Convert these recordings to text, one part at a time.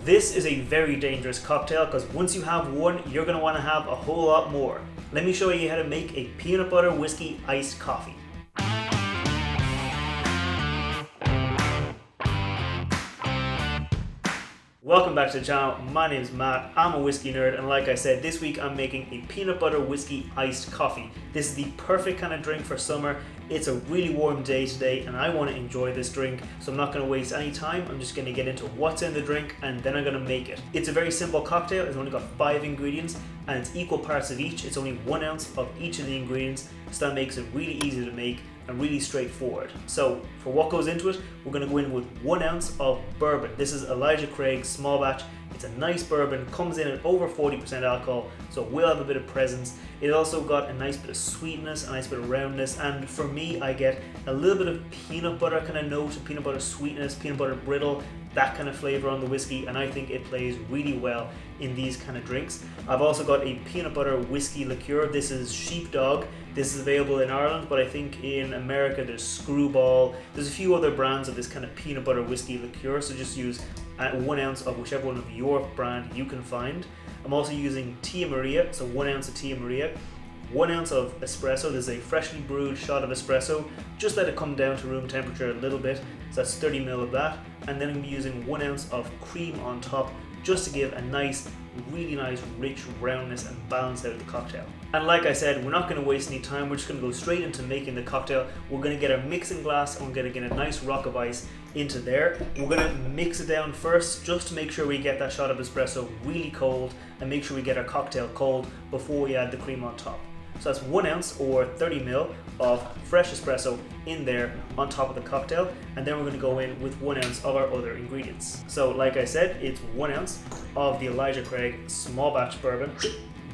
This is a very dangerous cocktail because once you have one, you're going to want to have a whole lot more. Let me show you how to make a peanut butter whiskey iced coffee. Welcome back to the channel. My name is Matt. I'm a whiskey nerd, and like I said, this week I'm making a peanut butter whiskey iced coffee. This is the perfect kind of drink for summer. It's a really warm day today and I want to enjoy this drink, so I'm not going to waste any time. I'm just going to get into what's in the drink and then I'm going to make it. It's a very simple cocktail. It's only got 5 ingredients and it's equal parts of each. It's only 1 ounce of each of the ingredients, so that makes it really easy to make and really straightforward. So for what goes into it, we're going to go in with 1 ounce of bourbon. This is Elijah Craig's small batch. It's a nice bourbon, comes in at over 40% alcohol, so it will have a bit of presence. It also got a nice bit of sweetness, a nice bit of roundness, and for me, I get a little bit of peanut butter kind of note, peanut butter sweetness, peanut butter brittle, that kind of flavor on the whiskey, and I think it plays really well in these kind of drinks. I've also got a peanut butter whiskey liqueur. This is Sheepdog. This is available in Ireland, but I think in America there's Screwball. There's a few other brands of this kind of peanut butter whiskey liqueur, so just use 1 ounce of whichever one of your brand you can find. I'm also using Tia Maria, so 1 ounce of Tia Maria. 1 ounce of espresso. This is a freshly brewed shot of espresso. Just let it come down to room temperature a little bit, so that's 30 ml of that. And then I'm using 1 ounce of cream on top, just to give a nice, really nice, rich roundness and balance out of the cocktail. And like I said, we're not going to waste any time. We're just going to go straight into making the cocktail. We're going to get our mixing glass and we're going to get a nice rock of ice into there. We're going to mix it down first just to make sure we get that shot of espresso really cold and make sure we get our cocktail cold before we add the cream on top. So that's 1 ounce or 30 ml of fresh espresso in there on top of the cocktail, and then we're going to go in with 1 ounce of our other ingredients. So like I said, it's 1 ounce of the Elijah Craig small batch bourbon.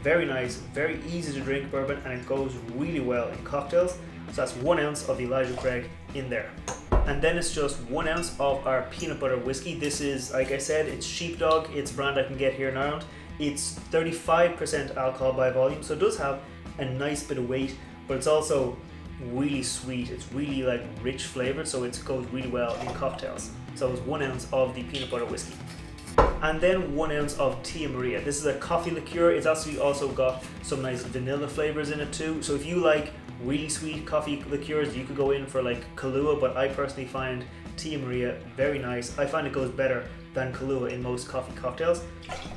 Very nice, very easy to drink bourbon, and it goes really well in cocktails. So that's 1 ounce of the Elijah Craig in there. And then it's just 1 ounce of our peanut butter whiskey. This is, like I said, it's Sheepdog. It's a brand I can get here in Ireland. It's 35% alcohol by volume, so it does have a nice bit of weight, but it's also really sweet. It's really like rich flavored, so it goes really well in cocktails. So it's 1 ounce of the peanut butter whiskey. And then 1 ounce of Tia Maria. This is a coffee liqueur. It's actually also got some nice vanilla flavors in it too. So if you like really sweet coffee liqueurs, you could go in for like Kahlua, but I personally find Tia Maria very nice. I find it goes better than Kahlua in most coffee cocktails.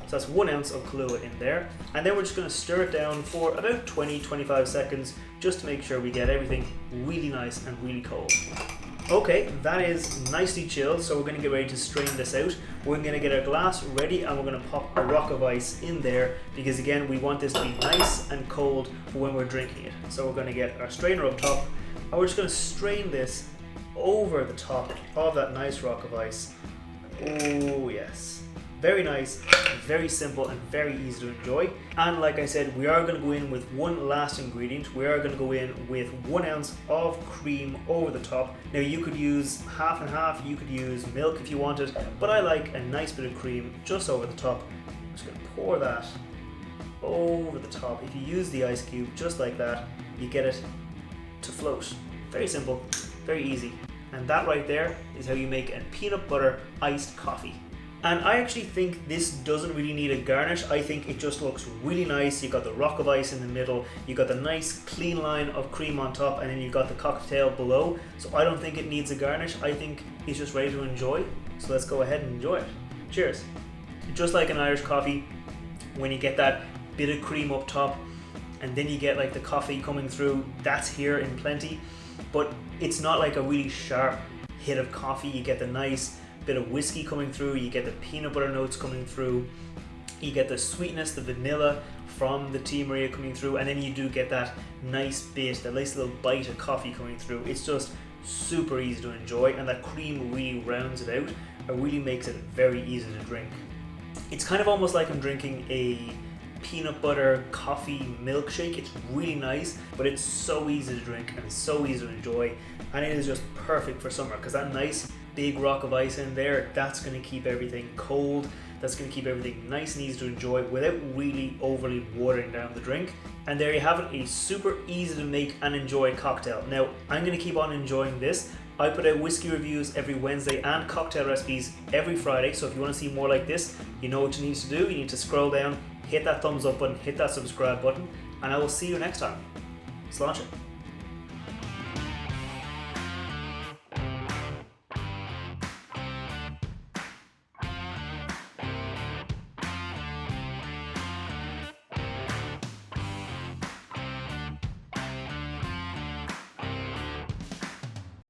So that's 1 ounce of Kahlua in there. And then we're just going to stir it down for about 20-25 seconds just to make sure we get everything really nice and really cold. Okay, that is nicely chilled, so we're going to get ready to strain this out. We're going to get our glass ready and we're going to pop a rock of ice in there because again, we want this to be nice and cold for when we're drinking it. So we're going to get our strainer up top and we're just going to strain this over the top of that nice rock of ice. Oh yes, very nice, very simple and very easy to enjoy. And like I said, we are going to go in with one last ingredient. We are going to go in with 1 ounce of cream over the top. Now you could use half and half, you could use milk if you wanted, but I like a nice bit of cream just over the top. I'm just going to pour that over the top. If you use the ice cube just like that, you get it to float. Very simple, very easy. And that right there is how you make a peanut butter iced coffee. And I actually think this doesn't really need a garnish. I think it just looks really nice. You've got the rock of ice in the middle, you've got the nice clean line of cream on top, and then you've got the cocktail below. So I don't think it needs a garnish. I think it's just ready to enjoy. So let's go ahead and enjoy it. Cheers. Just like an Irish coffee, when you get that bit of cream up top, and then you get like the coffee coming through, that's here in plenty. But it's not like a really sharp hit of coffee. You get the nice bit of whiskey coming through, you get the peanut butter notes coming through, you get the sweetness, the vanilla from the Tia Maria coming through, and then you do get that nice bit, that nice little bite of coffee coming through. It's just super easy to enjoy, and that cream really rounds it out. It really makes it very easy to drink. It's kind of almost like I'm drinking a peanut butter coffee milkshake. It's really nice, but it's so easy to drink and so easy to enjoy, and it is just perfect for summer because that nice big rock of ice in there, that's going to keep everything cold, that's going to keep everything nice and easy to enjoy without really overly watering down the drink. And there you have it, a super easy to make and enjoy cocktail. Now I'm going to keep on enjoying this, I put out whiskey reviews every Wednesday and cocktail recipes every Friday, so if you want to see more like this, you know what you need to do. You need to scroll down, hit that thumbs up button, hit that subscribe button, and I will see you next time. Sláinte.